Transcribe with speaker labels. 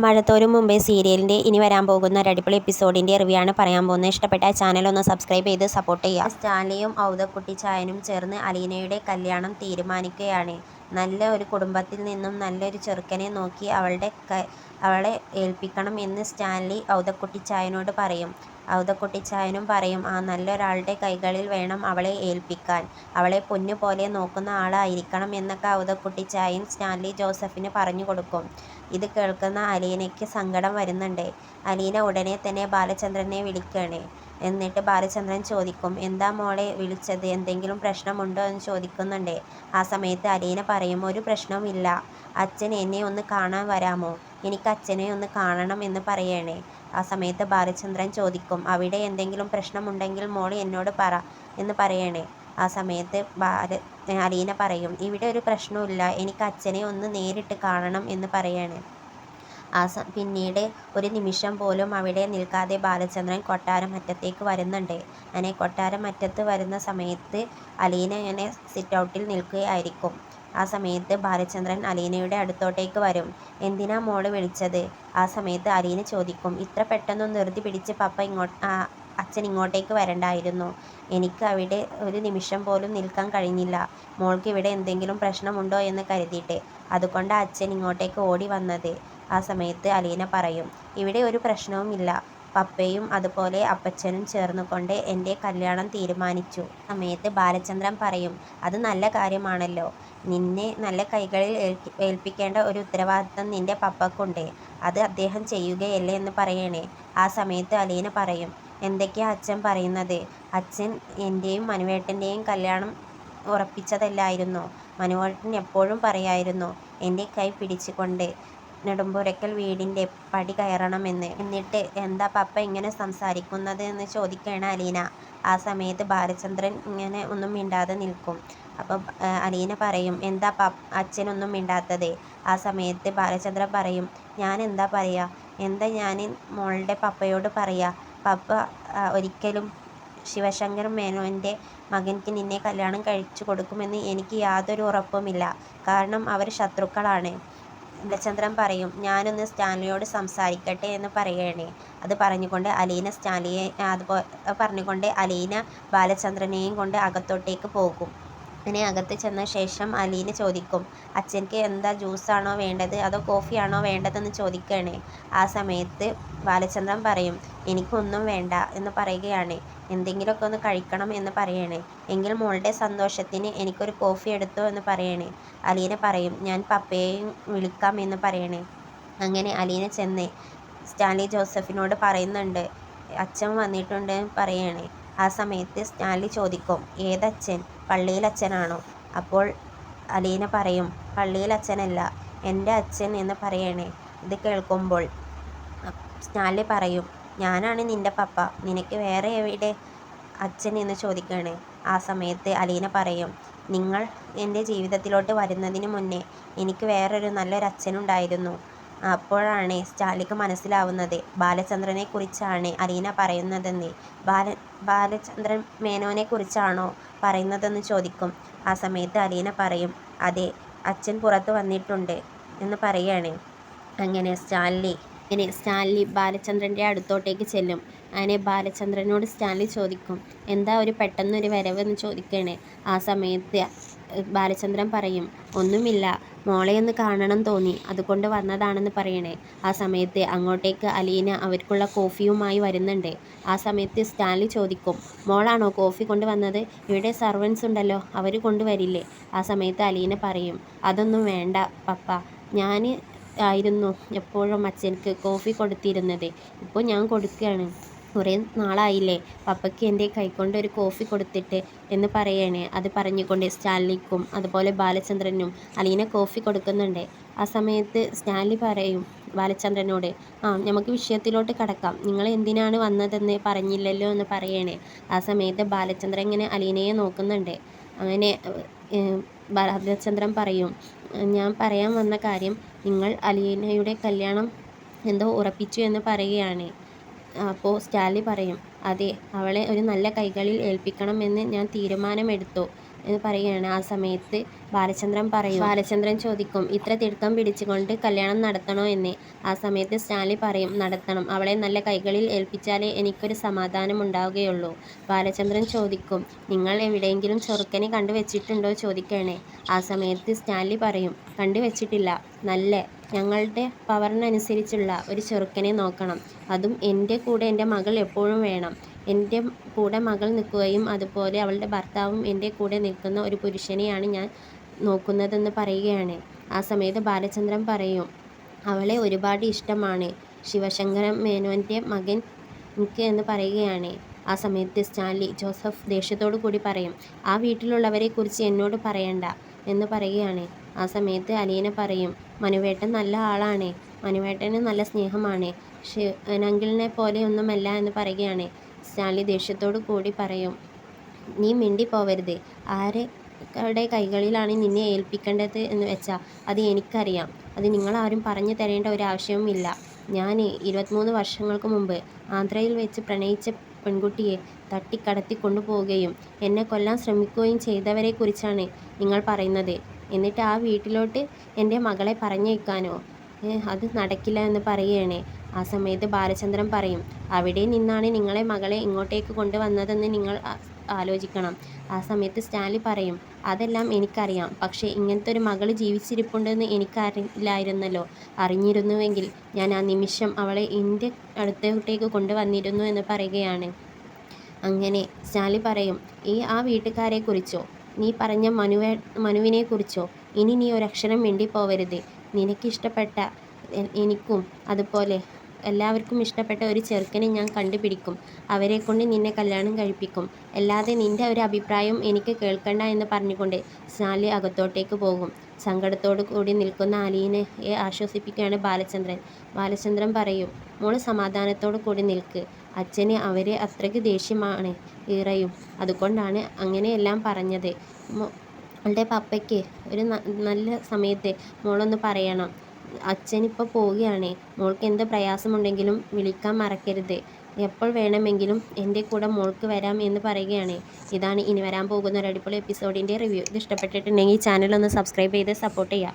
Speaker 1: മഴത്തോരും മുമ്പേ സീരിയലിൻ്റെ ഇനി വരാൻ പോകുന്ന ഒരു അടിപൊളി എപ്പിസോഡിൻ്റെ റിവ്യൂ ആണ് പറയാൻ പോകുന്നത്. ഇഷ്ടപ്പെട്ട ചാനൽ ഒന്ന് സബ്സ്ക്രൈബ് ചെയ്ത് സപ്പോർട്ട് ചെയ്യുക. സ്റ്റാൻലിയും ഔദക്കുട്ടിച്ചായനും ചേർന്ന് അലീനയുടെ കല്യാണം തീരുമാനിക്കുകയാണ്. നല്ല ഒരു കുടുംബത്തിൽ നിന്നും നല്ലൊരു ചെറുക്കനെ നോക്കി അവളെ ഏൽപ്പിക്കണം എന്ന് സ്റ്റാൻലി ഔദക്കുട്ടിച്ചായനോട് പറയും. ഔദക്കുട്ടിച്ചായനും പറയും, ആ നല്ലൊരാളുടെ കൈകളിൽ വേണം അവളെ ഏൽപ്പിക്കാൻ, അവളെ പൊന്നു പോലെ നോക്കുന്ന ആളായിരിക്കണം എന്നൊക്കെ ഔദക്കുട്ടിച്ചായൻ സ്റ്റാൻലി ജോസഫിന് പറഞ്ഞു കൊടുക്കും. ഇത് കേൾക്കുന്ന അലീനയ്ക്ക് സങ്കടം വരുന്നുണ്ട്. അലീന ഉടനെ തന്നെ ബാലചന്ദ്രനെ വിളിക്കുകയാണ്. എന്നിട്ട് ബാലചന്ദ്രൻ ചോദിക്കും, എന്താ മോളെ വിളിച്ചത്, എന്തെങ്കിലും പ്രശ്നമുണ്ടോ എന്ന് ചോദിക്കുന്നുണ്ട്. ആ സമയത്ത് അലീന പറയും, ഒരു പ്രശ്നവുമില്ല, അച്ഛൻ എന്നെ ഒന്ന് കാണാൻ വരാമോ, എനിക്ക് അച്ഛനെ ഒന്ന് കാണണം എന്ന് പറയണേ. ആ സമയത്ത് ബാലചന്ദ്രൻ ചോദിക്കും, അവിടെ എന്തെങ്കിലും പ്രശ്നമുണ്ടെങ്കിൽ മോൾ എന്നോട് പറ എന്ന് പറയണേ. ആ സമയത്ത് അലീന പറയും, ഇവിടെ ഒരു പ്രശ്നവുമില്ല, എനിക്ക് അച്ഛനെ ഒന്ന് നേരിട്ട് കാണണം എന്ന് പറയാണ്. പിന്നീട് ഒരു നിമിഷം പോലും അവിടെ നിൽക്കാതെ ബാലചന്ദ്രൻ കൊട്ടാരം അറ്റത്തേക്ക് വരുന്നുണ്ട്. അങ്ങനെ കൊട്ടാരം അറ്റത്ത് വരുന്ന സമയത്ത് അലീന ഇങ്ങനെ സിറ്റ് ഔട്ടിൽ നിൽക്കുകയായിരിക്കും. ആ സമയത്ത് ബാലചന്ദ്രൻ അലീനയുടെ അടുത്തോട്ടേക്ക് വരും. എന്തിനാ മോള് വിളിച്ചത്? ആ സമയത്ത് അലീന ചോദിക്കും, ഇത്ര പെട്ടെന്ന് ധൃതി പിടിച്ച് അച്ഛൻ ഇങ്ങോട്ടേക്ക് വരണ്ടായിരുന്നു, എനിക്ക് അവിടെ ഒരു നിമിഷം പോലും നിൽക്കാൻ കഴിഞ്ഞില്ല, മോൾക്ക് ഇവിടെ എന്തെങ്കിലും പ്രശ്നമുണ്ടോ എന്ന് കരുതിയിട്ട്, അതുകൊണ്ടാണ് അച്ഛൻ ഇങ്ങോട്ടേക്ക് ഓടി വന്നത്. ആ സമയത്ത് അലീന പറയും, ഇവിടെ ഒരു പ്രശ്നവുമില്ല, പപ്പയും അതുപോലെ അപ്പച്ചനും ചേർന്നുകൊണ്ട് എൻ്റെ കല്യാണം തീരുമാനിച്ചു. സമയത്ത് ബാലചന്ദ്രൻ പറയും, അത് നല്ല കാര്യമാണല്ലോ, നിന്നെ നല്ല കൈകളിൽ ഏൽപ്പിക്കേണ്ട ഒരു ഉത്തരവാദിത്തം നിൻ്റെ പപ്പക്കുണ്ട്, അത് അദ്ദേഹം ചെയ്യുകയല്ലേ എന്ന് പറയണേ. ആ സമയത്ത് അലീന പറയും, എന്തൊക്കെയാ അച്ഛൻ പറയുന്നത്, അച്ഛൻ എൻ്റെയും മനുവേട്ടൻ്റെയും കല്യാണം ഉറപ്പിച്ചതല്ലായിരുന്നോ, മനുവേട്ടൻ എപ്പോഴും പറയായിരുന്നു എൻ്റെ കൈ പിടിച്ചുകൊണ്ട് നെടുമ്പുരക്കൽ വീടിൻ്റെ പടി കയറണമെന്ന്, എന്നിട്ട് എന്താ പപ്പ ഇങ്ങനെ സംസാരിക്കുന്നത് എന്ന് ചോദിക്കുകയാണ് അലീന. ആ സമയത്ത് ബാലചന്ദ്രൻ ഇങ്ങനെ ഒന്നും മിണ്ടാതെ നിൽക്കും. അപ്പം അലീന പറയും, എന്താ അച്ഛനൊന്നും മിണ്ടാത്തത്? ആ സമയത്ത് ബാലചന്ദ്രൻ പറയും, ഞാൻ എന്താ പറയുക, എന്താ ഞാൻ മോളുടെ പപ്പയോട് പറയുക, പപ്പ ഒരിക്കലും ശിവശങ്കർ മേനോൻ്റെ മകൻക്ക് നിന്നെ കല്യാണം കഴിച്ചു കൊടുക്കുമെന്ന് എനിക്ക് യാതൊരു ഉറപ്പുമില്ല, കാരണം അവർ ശത്രുക്കളാണ്. ബാലചന്ദ്രൻ പറയും, ഞാനൊന്ന് സ്റ്റാൻലിയോട് സംസാരിക്കട്ടെ എന്ന് പറയണേ. അത് പറഞ്ഞുകൊണ്ട് അലീന ബാലചന്ദ്രനെയും കൊണ്ട് അകത്തോട്ടേക്ക് പോകും. അങ്ങനെ അകത്ത് ചെന്ന ശേഷം അലീന ചോദിക്കും, അച്ഛൻക്ക് എന്താ ജ്യൂസാണോ വേണ്ടത് അതോ കോഫിയാണോ വേണ്ടതെന്ന് ചോദിക്കുകയാണ്. ആ സമയത്ത് ബാലചന്ദ്രൻ പറയും, എനിക്കൊന്നും വേണ്ട എന്ന് പറയുകയാണ്, എന്തെങ്കിലുമൊക്കെ ഒന്ന് കഴിക്കണം എന്ന് പറയണേ. എങ്കിൽ മോളുടെ സന്തോഷത്തിന് എനിക്കൊരു കോഫി എടുത്തോ എന്ന് പറയണേ. അലീന പറയും, ഞാൻ പപ്പയെയും വിളിക്കാം എന്ന് പറയണേ. അങ്ങനെ അലീന ചെന്ന് സ്റ്റാൻലി ജോസഫിനോട് പറയുന്നുണ്ട്, അച്ഛൻ വന്നിട്ടുണ്ട് പറയണേ. ആ സമയത്ത് സ്റ്റാൻലി ചോദിക്കും, ഏതച്ഛൻ, പള്ളിയിലച്ഛനാണോ? അപ്പോൾ അലീന പറയും, പള്ളിയിലച്ഛനല്ല, എൻ്റെ അച്ഛൻ എന്ന് പറയണേ. ഇത് കേൾക്കുമ്പോൾ സ്റ്റാൻലി പറയും, ഞാനാണ് നിൻ്റെ പപ്പ, നിനക്ക് വേറെ എവിടെ അച്ഛൻ എന്ന് ചോദിക്കുകയാണ്. ആ സമയത്ത് അലീന പറയും, നിങ്ങൾ എൻ്റെ ജീവിതത്തിലോട്ട് വരുന്നതിന് മുന്നേ എനിക്ക് വേറൊരു നല്ലൊരു അച്ഛനുണ്ടായിരുന്നു. അപ്പോഴാണ് സ്റ്റാൻലിക്ക് മനസ്സിലാവുന്നത് ബാലചന്ദ്രനെ കുറിച്ചാണ് അലീന പറയുന്നതെന്ന്. ബാലചന്ദ്രൻ മേനോനെ കുറിച്ചാണോ പറയുന്നതെന്ന് ചോദിക്കും. ആ സമയത്ത് അലീന പറയും, അതെ, അച്ഛൻ പുറത്ത് വന്നിട്ടുണ്ട് എന്ന് പറയുകയാണ്. അങ്ങനെ സ്റ്റാൻലി ബാലചന്ദ്രൻ്റെ അടുത്തോട്ടേക്ക് ചെല്ലും. അങ്ങനെ ബാലചന്ദ്രനോട് സ്റ്റാൻലി ചോദിക്കും, എന്താ ഒരു പെട്ടെന്നൊരു വരവ് എന്ന് ചോദിക്കണേ. ആ സമയത്ത് ബാലചന്ദ്രൻ പറയും, ഒന്നുമില്ല, മോളെ ഒന്ന് കാണണം തോന്നി, അതുകൊണ്ട് വന്നതാണെന്ന് പറയണേ. ആ സമയത്ത് അങ്ങോട്ടേക്ക് അലീന അവർക്കുള്ള കോഫിയുമായി വരുന്നുണ്ട്. ആ സമയത്ത് സ്റ്റാൻലി ചോദിക്കും, മോളാണോ കോഫി കൊണ്ടുവന്നത്? ഇവിടെ സർവൻസ് ഉണ്ടല്ലോ, അവർ കൊണ്ടുവരില്ലേ? ആ സമയത്ത് അലീന പറയും, അതൊന്നും വേണ്ട പപ്പ, ഞാൻ ആയിരുന്നു എപ്പോഴും അച്ഛൻക്ക് കോഫി കൊടുത്തിരുന്നത്, ഇപ്പോൾ ഞാൻ കൊടുക്കുകയാണ്, കുറേ നാളായില്ലേ പപ്പയ്ക്ക് എൻ്റെ കൈകൊണ്ട് ഒരു കോഫി കൊടുത്തിട്ട് എന്ന് പറയണേ. അത് പറഞ്ഞുകൊണ്ട് സ്റ്റാൻലിക്കും അതുപോലെ ബാലചന്ദ്രനും അലീന കോഫി കൊടുക്കുന്നുണ്ട്. ആ സമയത്ത് സ്റ്റാൻലി പറയും ബാലചന്ദ്രനോട്, നമുക്ക് വിഷയത്തിലോട്ട് കടക്കാം, നിങ്ങൾ എന്തിനാണ് വന്നതെന്ന് പറഞ്ഞില്ലല്ലോ എന്ന് പറയണേ. ആ സമയത്ത് ബാലചന്ദ്രൻ ഇങ്ങനെ അലീനയെ നോക്കുന്നുണ്ട്. അങ്ങനെ ബാലചന്ദ്രൻ പറയും, ഞാൻ പറയാൻ വന്ന കാര്യം, നിങ്ങൾ അലീനയുടെ കല്യാണം എന്തോ ഉറപ്പിച്ചു എന്ന് പറയുകയാണ്. അപ്പോൾ സ്റ്റാൻലി പറയും, അതെ, അവളെ ഒരു നല്ല കൈകളിൽ ഏൽപ്പിക്കണമെന്ന് ഞാൻ തീരുമാനമെടുത്തു എന്ന് പറയുകയാണ്. ആ സമയത്ത് ബാലചന്ദ്രൻ ചോദിക്കും, ഇത്ര തിടുക്കം പിടിച്ചുകൊണ്ട് കല്യാണം നടത്തണോ എന്ന്. ആ സമയത്ത് സ്റ്റാൻലി പറയും, നടത്തണം. അവളെ നല്ല കൈകളിൽ ഏൽപ്പിച്ചാലേ എനിക്കൊരു സമാധാനമുണ്ടാവുകയുള്ളൂ. ബാലചന്ദ്രൻ ചോദിക്കും, നിങ്ങൾ എവിടെയെങ്കിലും ചെറുക്കനെ കണ്ടുവച്ചിട്ടുണ്ടോ ചോദിക്കുകയാണ്. ആ സമയത്ത് സ്റ്റാൻലി പറയും, കണ്ടുവച്ചിട്ടില്ല. നല്ല ഞങ്ങളുടെ പവറിനനുസരിച്ചുള്ള ഒരു ചെറുക്കനെ നോക്കണം. അതും എൻ്റെ കൂടെ എൻ്റെ മകൾ എപ്പോഴും വേണം. എൻ്റെ കൂടെ മകൾ നിൽക്കുകയും അതുപോലെ അവളുടെ ഭർത്താവും എൻ്റെ കൂടെ നിൽക്കുന്ന ഒരു പുരുഷനെയാണ് ഞാൻ നോക്കുന്നതെന്ന് പറയുകയാണ്. ആ സമയത്ത് ബാലചന്ദ്രൻ പറയും, അവളെ ഒരുപാട് ഇഷ്ടമാണ് ശിവശങ്കര മേനോൻ്റെ മകൻ എനിക്ക് എന്ന് പറയുകയാണ്. ആ സമയത്ത് സ്റ്റാൻലി ജോസഫ് ദേഷ്യത്തോടു കൂടി പറയും, ആ വീട്ടിലുള്ളവരെക്കുറിച്ച് എന്നോട് പറയണ്ട എന്ന് പറയുകയാണ്. ആ സമയത്ത് അലീന പറയും, മനുവേട്ടൻ നല്ല ആളാണ്, മനുവേട്ടന് നല്ല സ്നേഹമാണ്, അങ്കിളിനെ പോലെയൊന്നുമല്ല എന്ന് പറയുകയാണ്. സ്റ്റാൻലി ദേഷ്യത്തോടു കൂടി പറയും, നീ മിണ്ടിപ്പോവരുത്. ആരുടെ കൈകളിലാണ് നിന്നെ ഏൽപ്പിക്കേണ്ടത് എന്ന് വെച്ചാൽ അത് എനിക്കറിയാം. അത് നിങ്ങളാരും പറഞ്ഞു തരേണ്ട ഒരാവശ്യവുമില്ല. ഞാൻ 23 വർഷങ്ങൾക്ക് മുമ്പ് ആന്ധ്രയിൽ വെച്ച് പ്രണയിച്ച പെൺകുട്ടിയെ തട്ടിക്കടത്തി കൊണ്ടുപോവുകയും എന്നെ കൊല്ലാൻ ശ്രമിക്കുകയും ചെയ്തവരെക്കുറിച്ചാണ് നിങ്ങൾ പറയുന്നത്. എന്നിട്ട് ആ വീട്ടിലോട്ട് എൻ്റെ മകളെ പറഞ്ഞയക്കാനോ? അത് നടക്കില്ല എന്ന് പറയുകയാണ്. ആ സമയത്ത് ബാലചന്ദ്രൻ പറയും, അവിടെ നിന്നാണ് നിങ്ങളെ മകളെ ഇങ്ങോട്ടേക്ക് കൊണ്ടുവന്നതെന്ന് നിങ്ങൾ ആലോചിക്കണം. ആ സമയത്ത് സ്റ്റാൻലി പറയും, അതെല്ലാം എനിക്കറിയാം. പക്ഷേ ഇങ്ങനത്തെ ഒരു മകൾ ജീവിച്ചിരിപ്പുണ്ടെന്ന് എനിക്കറിയില്ലായിരുന്നല്ലോ. അറിഞ്ഞിരുന്നുവെങ്കിൽ ഞാൻ ആ നിമിഷം അവളെ എൻ്റെ അടുത്തോട്ടേക്ക് കൊണ്ടുവന്നിരുന്നു എന്ന് പറയുകയാണ്. അങ്ങനെ സ്റ്റാൻലി പറയും, ആ വീട്ടുകാരെക്കുറിച്ചോ നീ പറഞ്ഞ മനുവിനെക്കുറിച്ചോ ഇനി നീ ഒരക്ഷരം മിണ്ടിപ്പോവരുത്. നിനക്കിഷ്ടപ്പെട്ട എനിക്കും അതുപോലെ എല്ലാവർക്കും ഇഷ്ടപ്പെട്ട ഒരു ചെറുക്കനെ ഞാൻ കണ്ടുപിടിക്കും. അവരെക്കൊണ്ട് നിന്നെ കല്യാണം കഴിപ്പിക്കും. അല്ലാതെ നിൻ്റെ ഒരു അഭിപ്രായം എനിക്ക് കേൾക്കണ്ട എന്ന് പറഞ്ഞുകൊണ്ട് സ്റ്റാൻലി അകത്തോട്ടേക്ക് പോകും. സങ്കടത്തോടു കൂടി നിൽക്കുന്ന അലീനയെ ആശ്വസിപ്പിക്കുകയാണ് ബാലചന്ദ്രൻ. ബാലചന്ദ്രൻ പറയും, മോള് സമാധാനത്തോടു കൂടി നിൽക്ക്. അച്ഛന് അവരെ അത്രയ്ക്ക് ദേഷ്യമാണ്, ഈറയും. അതുകൊണ്ടാണ് അങ്ങനെയെല്ലാം പറഞ്ഞത്. മോളുടെ പപ്പയ്ക്ക് ഒരു നല്ല സമയത്ത് മോളൊന്ന് പറയണം. അച്ഛനിപ്പോൾ പോവുകയാണ്. മോൾക്ക് എന്ത് പ്രയാസമുണ്ടെങ്കിലും വിളിക്കാൻ മറക്കരുത്. എപ്പോൾ വേണമെങ്കിലും എൻ്റെ കൂടെ മോൾക്ക് വരാം എന്ന് പറയുകയാണ്. ഇതാണ് ഇനി വരാൻ പോകുന്ന ഒരു അടിപൊളി എപ്പിസോഡിൻ്റെ റിവ്യൂ. ഇത് ഇഷ്ടപ്പെട്ടിട്ടുണ്ടെങ്കിൽ ചാനൽ ഒന്ന് സബ്സ്ക്രൈബ് ചെയ്ത് സപ്പോർട്ട് ചെയ്യുക.